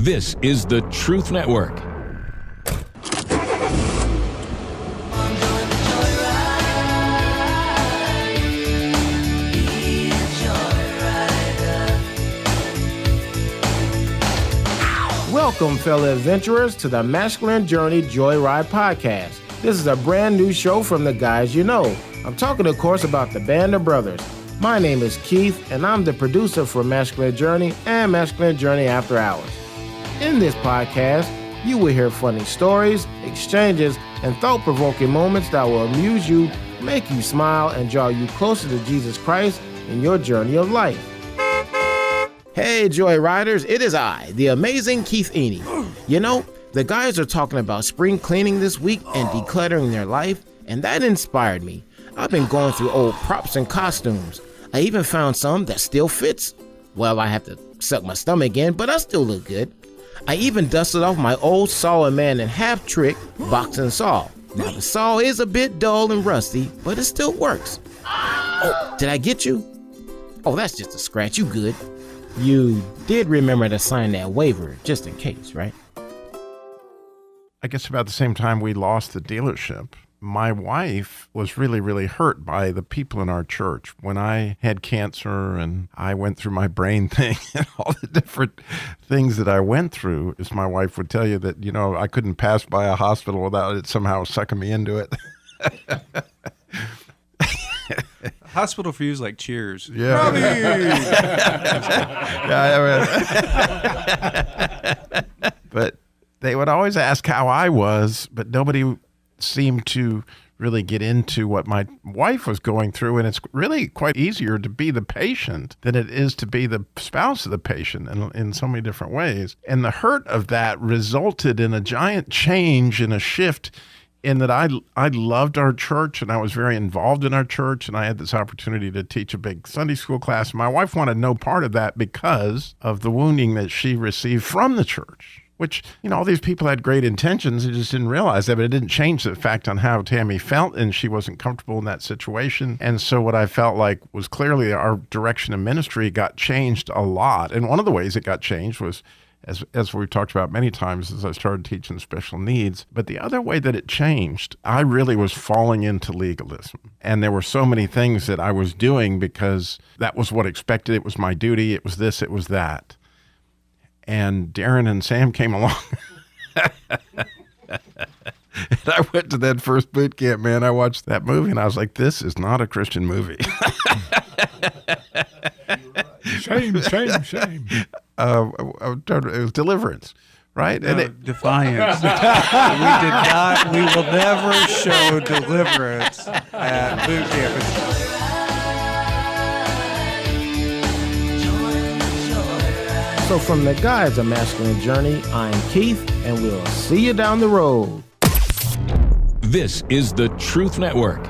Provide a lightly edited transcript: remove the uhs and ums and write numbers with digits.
This is the Truth Network. Welcome, fellow adventurers, to the Masculine Journey Joyride Podcast. This is a brand new show from the guys you know. I'm talking, of course, about the Band of Brothers. My name is Keith, and I'm the producer for Masculine Journey and Masculine Journey After Hours. In this podcast, you will hear funny stories, exchanges, and thought-provoking moments that will amuse you, make you smile, and draw you closer to Jesus Christ in your journey of life. Hey, Joyriders, it is I, the amazing Keith Eney. You know, the guys are talking about spring cleaning this week and decluttering their life, and that inspired me. I've been going through old props and costumes. I even found some that still fits. Well, I have to suck my stomach in, but I still look good. I even dusted off my old saw a man in half trick boxing saw. Now the saw is a bit dull and rusty, but it still works. Oh, did I get you? Oh, that's just a scratch, you good. You did remember to sign that waiver, just in case, right? I guess about the same time we lost the dealership, my wife was really, really hurt by the people in our church. When I had cancer and I went through my brain thing and all the different things that I went through, as my wife would tell you that, you know, I couldn't pass by a hospital without it somehow sucking me into it. Hospital for you is like Cheers. Yeah. Robby! Yeah, but they would always ask how I was, but nobody seemed to really get into what my wife was going through. And it's really quite easier to be the patient than it is to be the spouse of the patient in so many different ways. And the hurt of that resulted in a giant change and a shift in that I loved our church and I was very involved in our church, and I had this opportunity to teach a big Sunday school class. My wife wanted no part of that because of the wounding that she received from the church, which, you know, all these people had great intentions. They just didn't realize that, but it didn't change the fact on how Tammy felt, and she wasn't comfortable in that situation. And so what I felt like was clearly our direction of ministry got changed a lot. And one of the ways it got changed was, as we've talked about many times, as I started teaching special needs. But the other way that it changed, I really was falling into legalism. And there were so many things that I was doing because that was what expected. It was my duty. It was this, it was that. And Darren and Sam came along. And I went to that first boot camp, man. I watched that movie and I was like, this is not a Christian movie. Shame. It was Deliverance, right? No, And Defiance. We will never show Deliverance at boot camp. So from the guys of Masculine Journey, I'm Keith, and we'll see you down the road. This is the Truth Network.